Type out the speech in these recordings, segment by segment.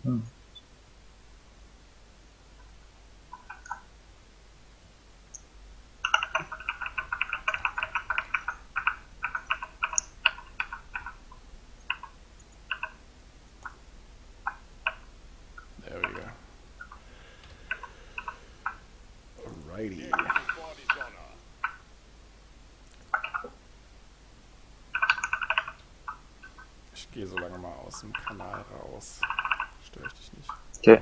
Hmm. There we go. Alrighty. Ich gehe so lange mal aus dem Kanal raus. Störe ich dich nicht. Okay.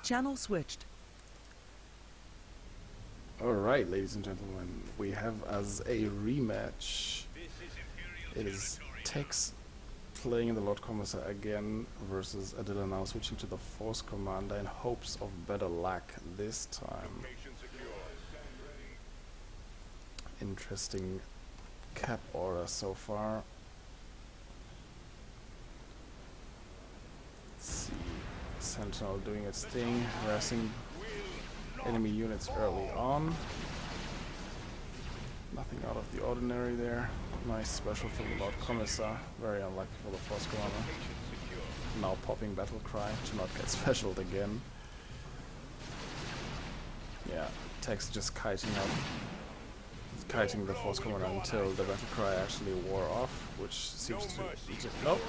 Channel switched. Alright, ladies and gentlemen, we have as a rematch. It is Tex playing in the Lord Commissar again versus Adila, now switching to the Force Commander in hopes of better luck this time. Interesting cap order so far. Let's see. Sentinel doing its thing, harassing enemy units early on. Nothing out of the ordinary there. Nice special from the Lord Commissar. Very unlucky for the Force Commander. Now popping Battle Cry to not get specialed again. Yeah, Tex just kiting the Force Commander until the Battle Cry actually wore off, which seems to... Nope,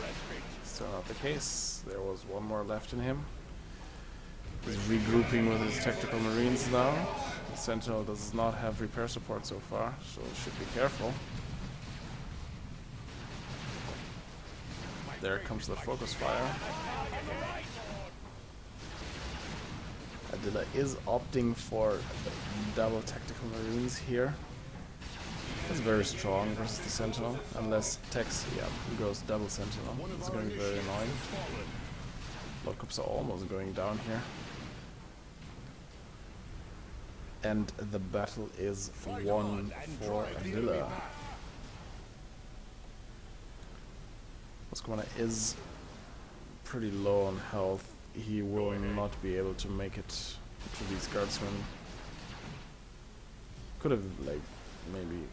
still not the case. There was one more left in him. He's regrouping with his Tactical Marines now. The Sentinel does not have repair support so far, so should be careful. There comes the focus fire. Adila is opting for double Tactical Marines here. That's very strong versus the Sentinel, unless Tex, goes double Sentinel. It's going to be very annoying. Lockups are almost going down here. And the battle is won for Adila. Force Commander is pretty low on health. He will not be able to make it to these guardsmen. Could have, like, maybe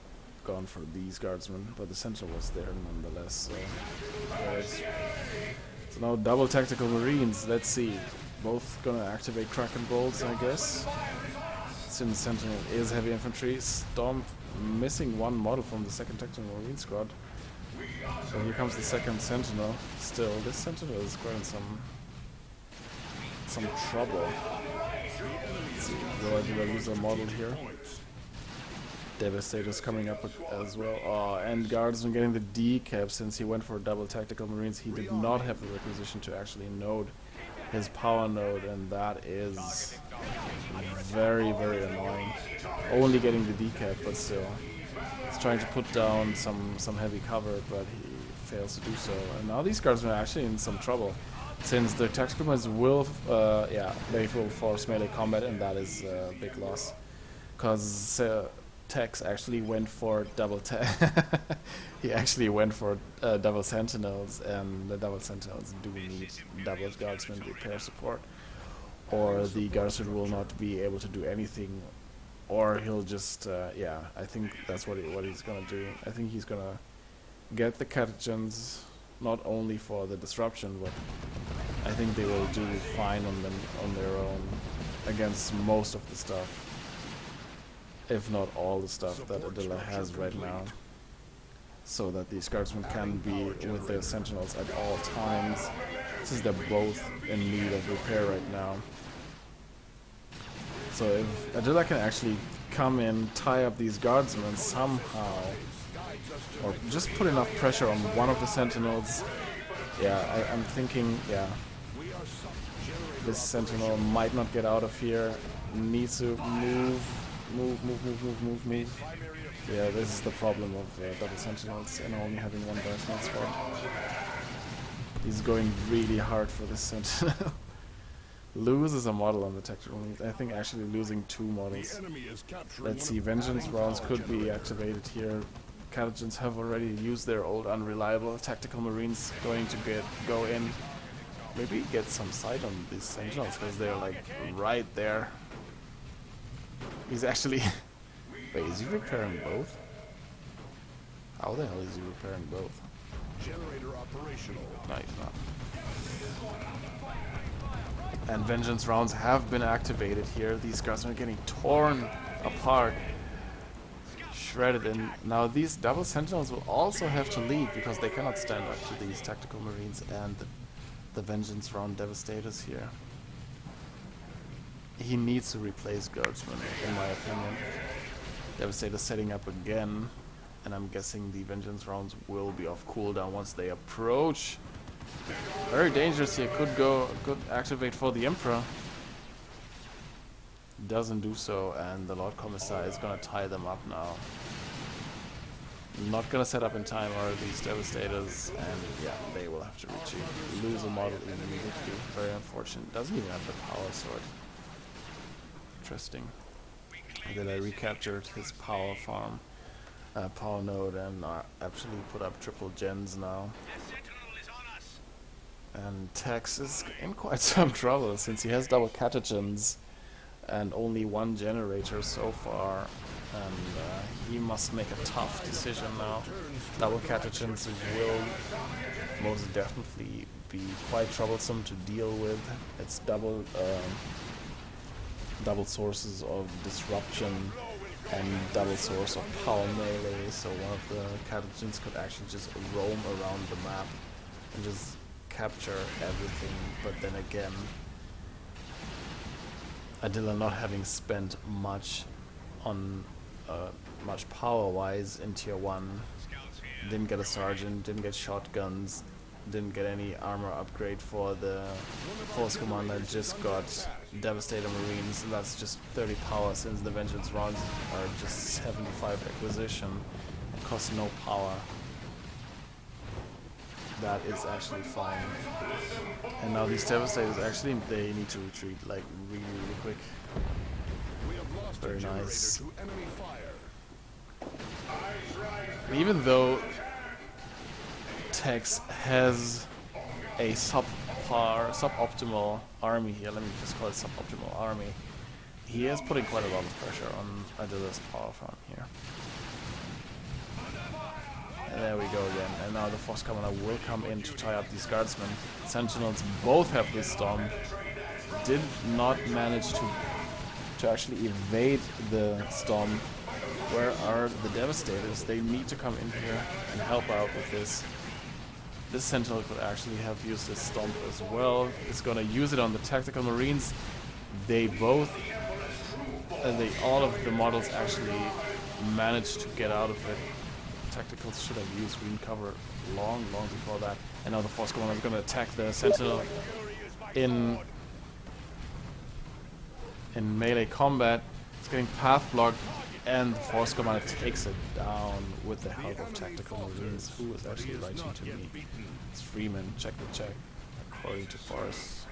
gone for these guardsmen, but the Sentinel was there nonetheless. So now double Tactical Marines. Let's see. Both gonna activate Kraken Bolts, I guess. Since Sentinel is heavy infantry, Stomp missing one model from the second Tactical Marine squad. So here comes the second Sentinel. Still, this Sentinel is quite in some trouble. Let's see, will I lose a model here? Devastator's coming up as well. Oh, and Guardsman getting the decap since he went for double Tactical Marines. He did not have the requisition to actually node his power node, and that is very, very annoying. Only getting the decap, but still. He's trying to put down some heavy cover, but he fails to do so. And now these guardsmen are actually in some trouble, since the Tactical Marines will, they will force melee combat, and that is a big loss. Because Tex actually went for double he actually went for double Sentinels, and the double Sentinels do need double Guardsman repair support, or the Guardsman will not be able to do anything, or he'll just, I think that's what he's gonna do. I think he's gonna get the Catagens, not only for the disruption, but I think they will do fine on their own against most of the stuff. If not all the stuff that Adila has right now, so that these guardsmen can be with their sentinels at all times, since they're both in need of repair right now. So if Adila can actually come in, tie up these guardsmen somehow, or just put enough pressure on one of the sentinels, I'm thinking, this sentinel might not get out of here, needs to move me. Yeah, this is the problem of double sentinels and only having one guardsman squad. He's going really hard for this sentinel. Loses a model on the tactical unit. I think actually losing 2 models. Let's see, Vengeance rounds could be activated here. Catagens have already used their old unreliable tactical marines, going to go in. Maybe get some sight on these sentinels, because they're like right there. He's actually... Wait, is he repairing both? How the hell is he repairing both? No, he's not. And vengeance rounds have been activated here. These guys are getting torn apart, shredded, and now these double sentinels will also have to leave because they cannot stand up to these tactical marines and the vengeance round devastators here. He needs to replace guardsmen, in my opinion. Devastator setting up again, and I'm guessing the vengeance rounds will be off cooldown once they approach. Very dangerous here. Could activate for the Emperor. Doesn't do so, and the Lord Commissar is gonna tie them up now. Not gonna set up in time are these devastators, and yeah, they will have to retreat. Lose a model immediately. Very unfortunate. Doesn't even have the power sword. Interesting. Adila recaptured his power farm, power node, and actually put up triple gens now. And Tex is in quite some trouble since he has double catagens and only one generator so far, and he must make a tough decision now. Double catagens will most definitely be quite troublesome to deal with. It's double sources of disruption and double source of power melee, so one of the catagens could actually just roam around the map and just capture everything. But then again, Adila not having spent much on much power wise in tier 1, didn't get a sergeant, didn't get shotguns, didn't get any armor upgrade for the force commander, just got devastator marines, and that's just 30 power since the vengeance rounds are just 75 acquisition and cost no power. That is actually fine. And now these devastators actually, they need to retreat like really quick. Very nice. Even though Tex has a suboptimal army here, let me just call it suboptimal army, he is putting quite a lot of pressure on Adila's power farm here. And there we go again, and now the force commander will come in to tie up these guardsmen. Sentinels both have this storm, did not manage to actually evade the storm. Where are the devastators? They need to come in here and help out with this. This sentinel could actually have used this stomp as well. It's gonna use it on the tactical marines. They both, all of the models actually managed to get out of it. Tacticals should have used green cover long before that. And now the force commander is gonna attack the sentinel in melee combat. It's getting path blocked, and the force commander takes it down with the help of tactical marines. Who is actually writing to me? It's Freeman. Check the check. According to Forrest.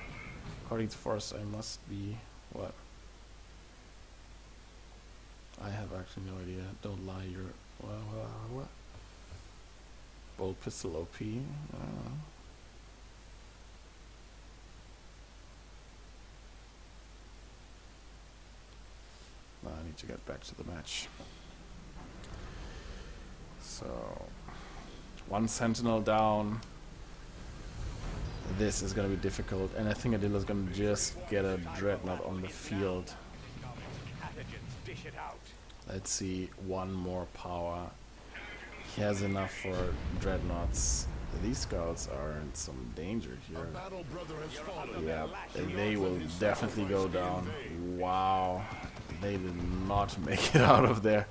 According to Forrest, I must be what? I have actually no idea. Don't lie. You're what? Bolt pistol OP. I don't know. I need to get back to the match. So, one sentinel down. This is going to be difficult, and I think Adila's going to just get a dreadnought on the field. Let's see, one more power. He has enough for dreadnoughts. These scouts are in some danger here. Yeah, they will definitely go down. Wow. They did not make it out of there.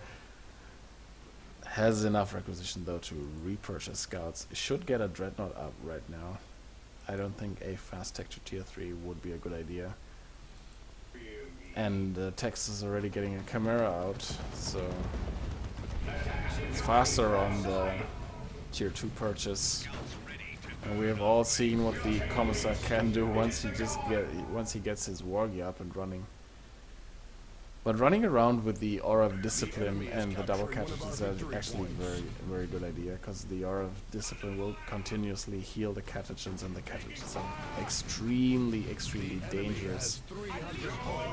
Has enough requisition though to repurchase scouts. Should get a dreadnought up right now. I don't think a fast tech to tier 3 would be a good idea. And Tex is already getting a Chimera out, so it's faster on the tier 2 purchase. And we have all seen what the Commissar can do once he gets his Wargi up and running. But running around with the Aura of Discipline and the double catches is actually a very good idea, because the Aura of Discipline will continuously heal the catagens, and the catagens are extremely dangerous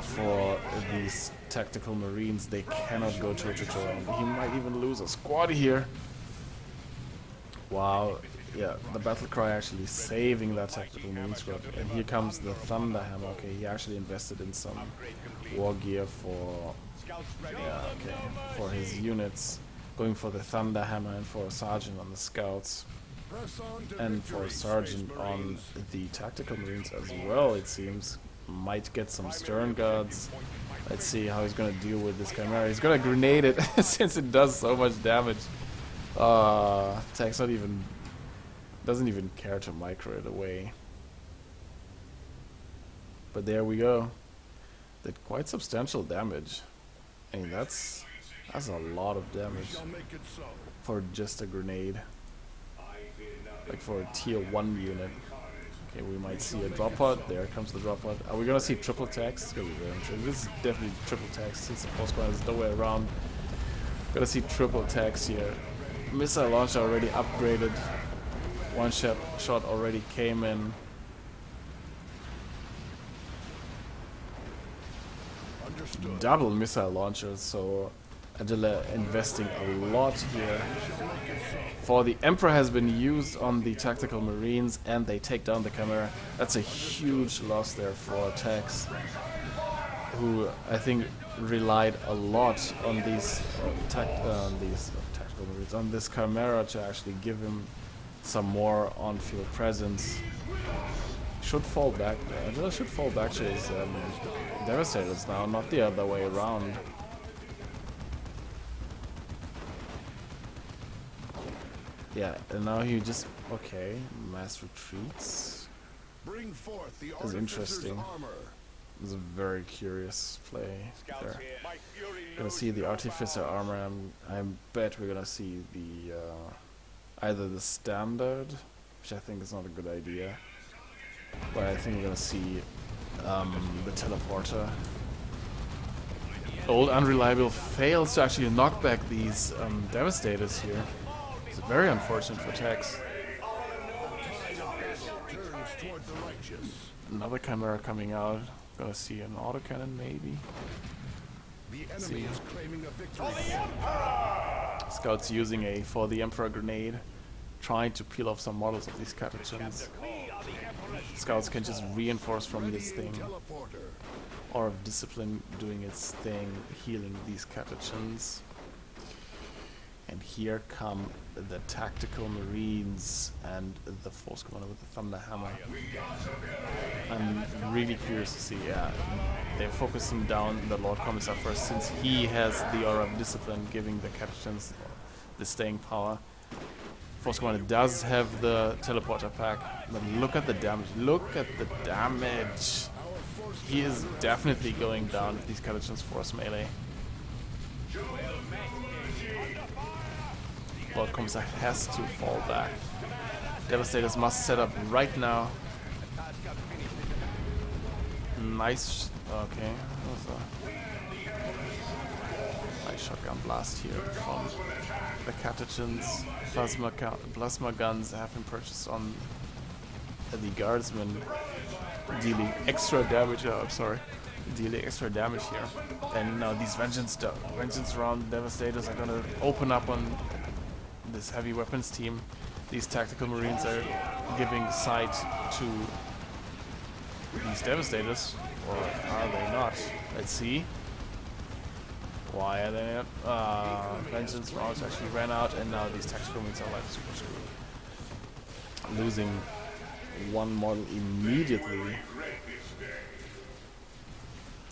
for these tactical marines. They cannot go toe to toe, and he might even lose a squad here. Wow, yeah, the battle cry actually saving that tactical marine squad. And here comes the thunder hammer. Okay, he actually invested in some war gear for, yeah, okay, for his units, going for the thunder hammer and for a sergeant on the scouts, and for a sergeant on the tactical marines as well. It seems might get some stern guards. Let's see how he's gonna deal with this chimera. He's gonna grenade it since it does so much damage. Tech's not even, doesn't even care to micro it away. But there we go. Did quite substantial damage. I mean, that's a lot of damage for just a grenade. Like for a tier 1 unit. Okay, we might see a drop pod. There comes the drop pod. Are we gonna see triple tax? It's gonna be very interesting. This is definitely triple tax since the force squad is no way around. Gonna see triple tax here. Missile launcher already upgraded. One shot already came in. Double missile launchers, so Adila investing a lot here. For the Emperor has been used on the tactical marines and they take down the chimera. That's a huge loss there for Tex, who I think relied a lot on these tactical marines, on this chimera to actually give him some more on-field presence. Should fall back. Adila should fall back to his Devastators now, not the other way around. Yeah, and now he just, okay, mass retreats. Bring forth the That's interesting. armor. It's a very curious play there. Gonna see the Artificer armor. I bet we're gonna see the either the standard, which I think is not a good idea, but I think we're gonna see the teleporter. Old Unreliable fails to actually knock back these Devastators here. It's very unfortunate for Tex. Another Chimera coming out. Gonna see an autocannon maybe. The enemy is claiming a victory. Scouts using a for the Emperor grenade, trying to peel off some models of these catachans. Scouts can just reinforce from this thing, or if Discipline doing its thing, healing these catachans. And here come the tactical marines and the force commander with the thunder hammer. I'm really curious to see, yeah, they're focusing down the Lord Commissar first, since he has the aura of discipline, giving the catachans the staying power. Force commander does have the teleporter pack, but look at the damage. Look at the damage. He is definitely going down if these catachans force melee. Lord Commissar has to fall back. Devastators must set up right now. Nice. Okay. Nice shotgun blast here from the catachans. Plasma guns have been purchased on the guardsmen, dealing extra damage. Oh, I'm sorry. Dealing extra damage here. And now these vengeance round Devastators are gonna open up on this heavy weapons team. These tactical marines are giving sight to these Devastators, or are they not? Let's see. Why are they not? Vengeance rounds actually ran out, and now these tactical marines are like super screwed. Losing one model immediately.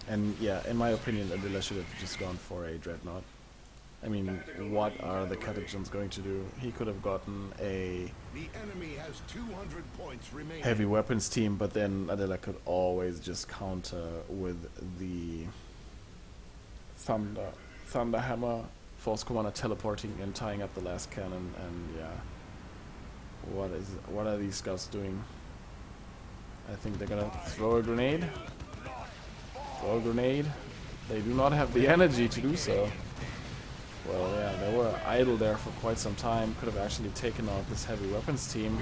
And yeah, in my opinion, Adila should have just gone for a Dreadnought. I mean, what are the catachans going to do? He could have gotten a heavy weapons team, but then Adila could always just counter with the thunder hammer, force commander teleporting and tying up the last cannon. And yeah, what are these scouts doing? I think they're gonna throw a grenade. Throw a grenade. They do not have the energy to do so. Well, yeah, they were idle there for quite some time. Could have actually taken out this heavy weapons team,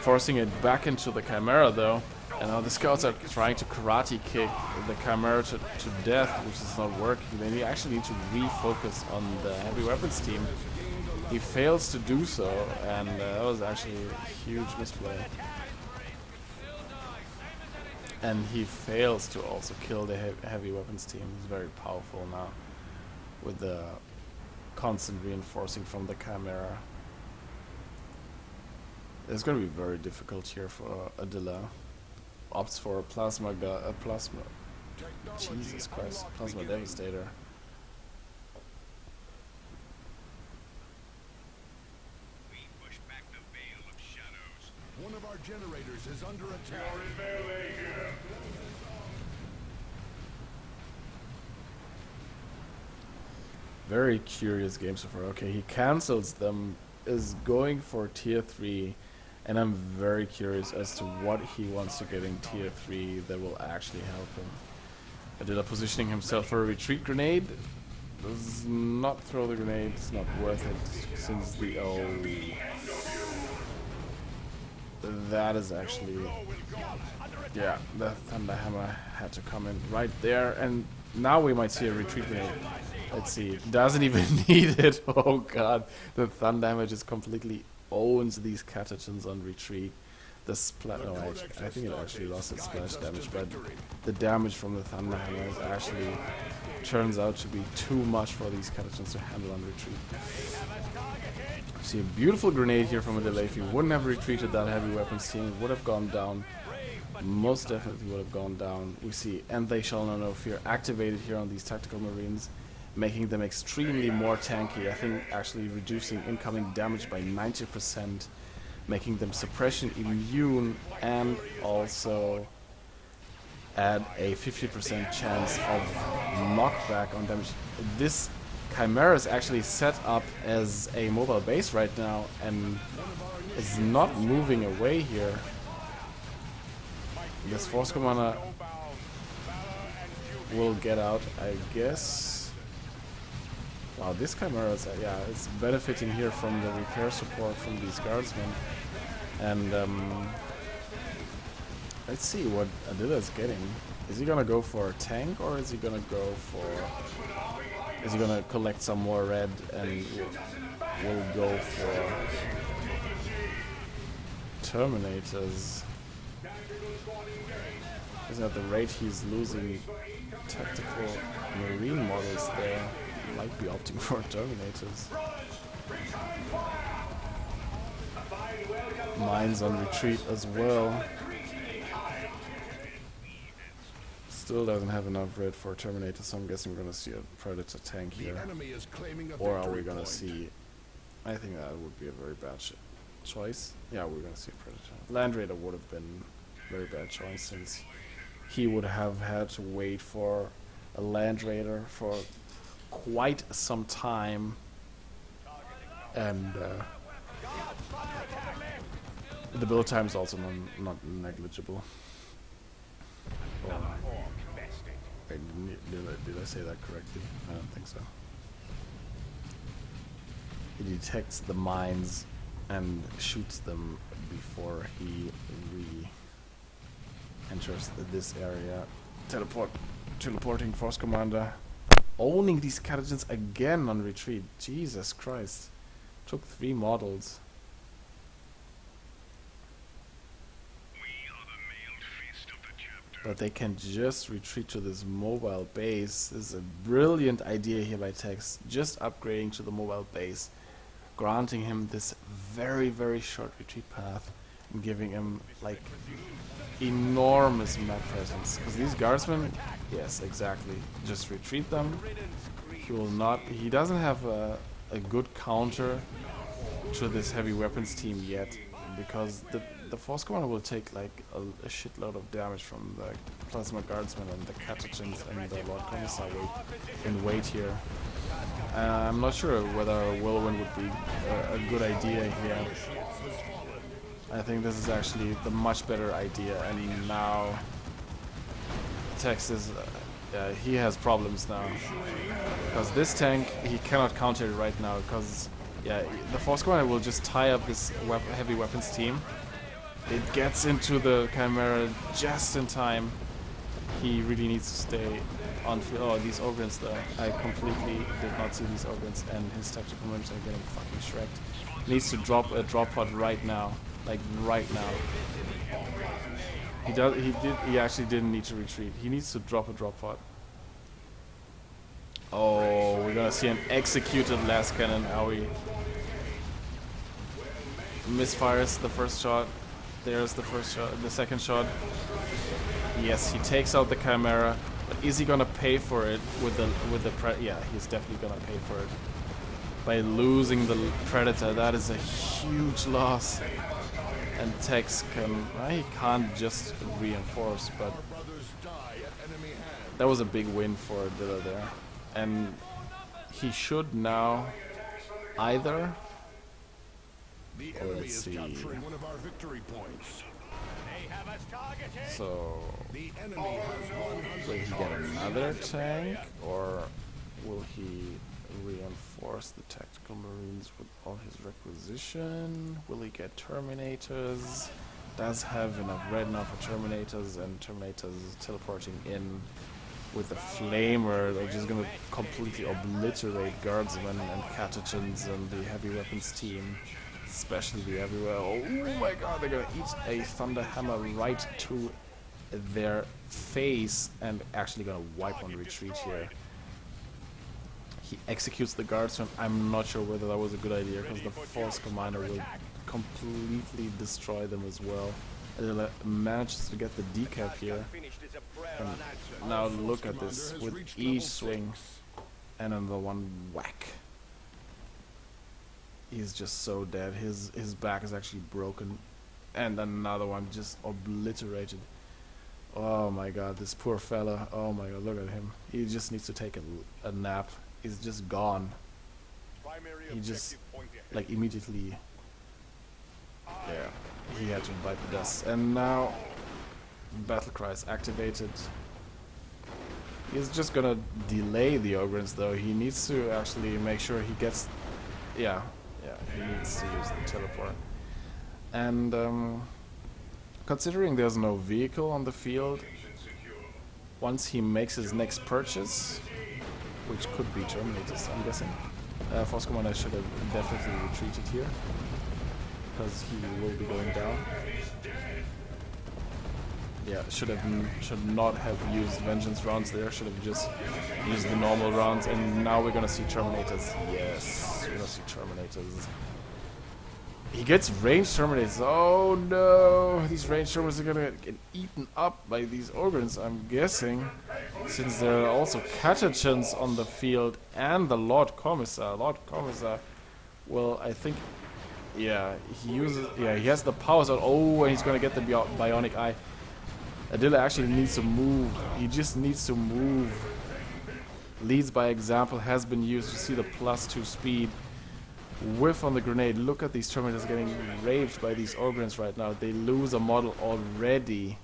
forcing it back into the Chimera though. And now the scouts are trying to karate kick the Chimera to death, which is not working. They actually need to refocus on the heavy weapons team. He fails to do so, and that was actually a huge misplay. And he fails to also kill the heavy weapons team. He's very powerful now with the constant reinforcing from the Chimera. It's going to be very difficult here for Adila. Opts for a plasma. Jesus Christ, plasma devastator. One of our generators is under attack. Very curious game so far. Okay, he cancels them, is going for tier 3, and I'm very curious as to what he wants to get in tier 3 that will actually help him. Adila positioning himself for a retreat grenade. Does not throw the grenade, it's not worth it since the that is actually, yeah, the Thunderhammer had to come in right there, and now we might see a retreat grenade. Let's see, doesn't even need it. Oh god, the Thunderhammer just completely owns these catechins on retreat. The splat, no, I think it actually lost its splash damage, but the damage from the Thunderhammer is actually turns out to be too much for these catechins to handle on retreat. See a beautiful grenade here from Adila. If he wouldn't have retreated, that heavy weapons team would have gone down. Most definitely would have gone down. We see, and they shall know no fear, activated here on these tactical marines, making them extremely more tanky. I think actually reducing incoming damage by 90%, making them suppression immune, and also add a 50% chance of knockback on damage. This Chimera is actually set up as a mobile base right now and is not moving away here. This force commander will get out, I guess. Wow, this Chimera is, yeah, it's benefiting here from the repair support from these guardsmen. And let's see what Adila is getting. Is he gonna go for a tank, or is he gonna go for... Is he gonna collect some more red and will go for Terminators? Isn't at the rate he's losing tactical marine models there, he might be opting for Terminators. Mines on retreat as well. Still doesn't have enough red for Terminator, so I'm guessing we're gonna see a Predator tank here. Or are we gonna see... I think that would be a very bad choice. Yeah, we're gonna see a Predator. Land Raider would have been a very bad choice, since he would have had to wait for a Land Raider for quite some time. And the build time is also not negligible. Wait, did I say that correctly? I don't think so. He detects the mines and shoots them before he re-enters this area. Teleporting force commander. Owning these catechins again on retreat. Jesus Christ. Took 3 models. But they can just retreat to this mobile base. This is a brilliant idea here by Tex. Just upgrading to the mobile base, granting him this very, very short retreat path, and giving him like enormous map presence. Because these guardsmen, yes, exactly, just retreat them. He will not. He doesn't have a good counter to this heavy weapons team yet, because the force commander will take like a shitload of damage from the plasma guardsmen and the catechins and the Lord Commissar wait here. I'm not sure whether a whirlwind would be a good idea here. I think this is actually the much better idea, and now Tex is he has problems now, because this tank he cannot counter it right now, because yeah, the force commander will just tie up this heavy weapons team. It gets into the Chimera just in time. He really needs to stay on field. Oh, these Ogrins though. I completely did not see these Ogrins, and his tactical marines are getting fucking shreked. Needs to drop a drop pod right now. Like right now. He actually didn't need to retreat. He needs to drop a drop pod. Oh, we're gonna see an executed last cannon. Owie. Misfires the first shot. There's the first shot, the second shot. Yes, he takes out the Chimera, but is he gonna pay for it with the yeah, he's definitely gonna pay for it by losing the Predator. That is a huge loss. And Tex he can't just reinforce, but that was a big win for Adila there. And he should now either, let's see, so will he get another tank, or will he reinforce the tactical marines with all his requisition? Will he get Terminators? Does have enough red now for Terminators, and Terminators teleporting in with the Flamer. They're just gonna completely obliterate Guardsmen and Catechins and the heavy weapons team, especially the everywhere. Oh my god, they're gonna eat a Thunder Hammer right to their face and actually gonna wipe on retreat here. He executes the Guardsmen. I'm not sure whether that was a good idea, because the Force Commander will completely destroy them as well. Adila manages to get the decap here. And now look at this, with each swing and another one whack. He's just so dead. His back is actually broken. And another one just obliterated. Oh my god, this poor fella. Oh my god, look at him. He just needs to take a nap. He's just gone. He just, like, immediately, yeah, he had to bite the dust. And now, battle cry is activated. He's just gonna delay the Ogrins though. He needs to actually make sure he gets, yeah, he needs to use the teleport. And considering there's no vehicle on the field, once he makes his next purchase, which could be Terminators, I'm guessing, Force Commander should have definitely retreated here, because he will be going down. Yeah, should not have used Vengeance rounds there, should have just used the normal rounds, and now we're gonna see Terminators. Yes, we're gonna see Terminators. He gets ranged Terminators. Oh no, these ranged Terminators are gonna get eaten up by these Ogrins, I'm guessing, since there are also Catechins on the field and the Lord Commissar. Lord Commissar, well, I think, yeah, he has the powers out. Oh, and he's gonna get the Bionic Eye. Adila actually needs to move. He just needs to move. Leads by example has been used to see the +2 speed. Whiff on the grenade. Look at these Terminators getting raved by these Ogrins right now. They lose a model already.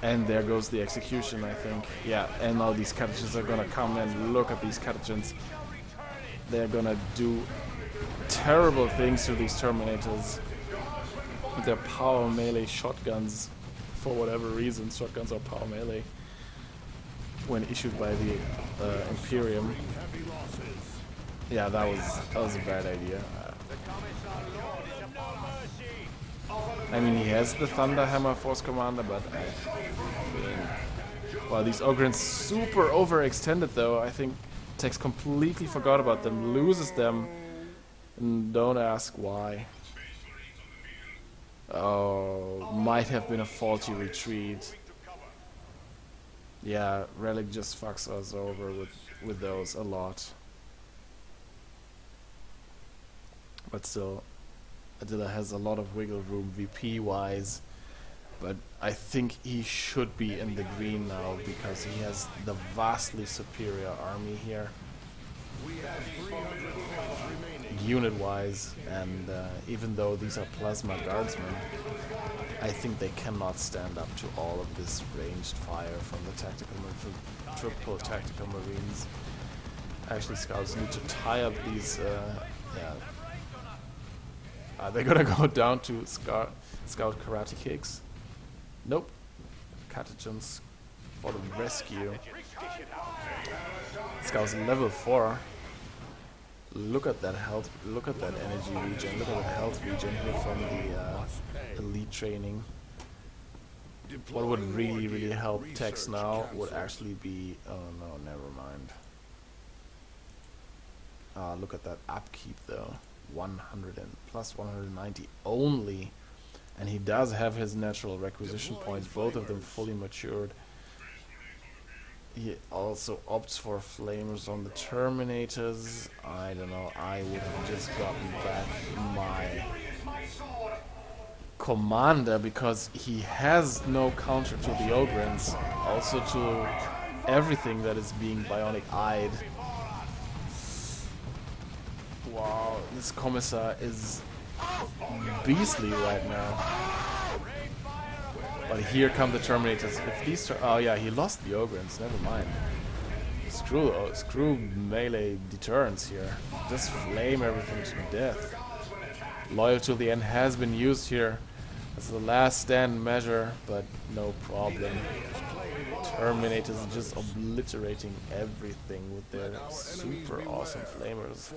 And there goes the execution, I think. Yeah, and now these Catechins are gonna come and look at these Catechins. They're gonna do terrible things to these Terminators with their power melee shotguns. For whatever reason, shotguns are power melee when issued by the Imperium. Yeah, that was a bad idea. I mean, he has the Thunder Hammer Force Commander, but I think, well, these Ogrins super overextended though. I think Tex completely forgot about them, loses them, and don't ask why. Oh, might have been a faulty retreat. Yeah, Relic just fucks us over with those a lot. But still, Adila has a lot of wiggle room VP wise, but I think he should be in the green now because he has the vastly superior army here, unit wise, and even though these are plasma guardsmen, I think they cannot stand up to all of this ranged fire from the triple tactical marines. Actually, scouts need to tie up these. Are they gonna go down to scout karate kicks? Nope. Catechins for the rescue. This guy was level 4. Look at that health, look at that energy regen, look at that health regen here from the elite training. What would really help Tex now would actually be, oh no, never mind. Look at that upkeep though, 100 and plus 190 only, and he does have his natural requisition points, both of them fully matured. He also opts for flamers on the Terminators. I don't know, I would have just gotten back my commander because he has no counter to the Ogrins, also to everything that is being bionic eyed. Wow, this commissar is beastly right now. But here come the Terminators. If these oh yeah, he lost the Ogrins, never mind. Screw melee deterrence here. Just flame everything to death. Loyal to the end has been used here as the last stand measure, but no problem. Terminators just obliterating everything with their super awesome flamers.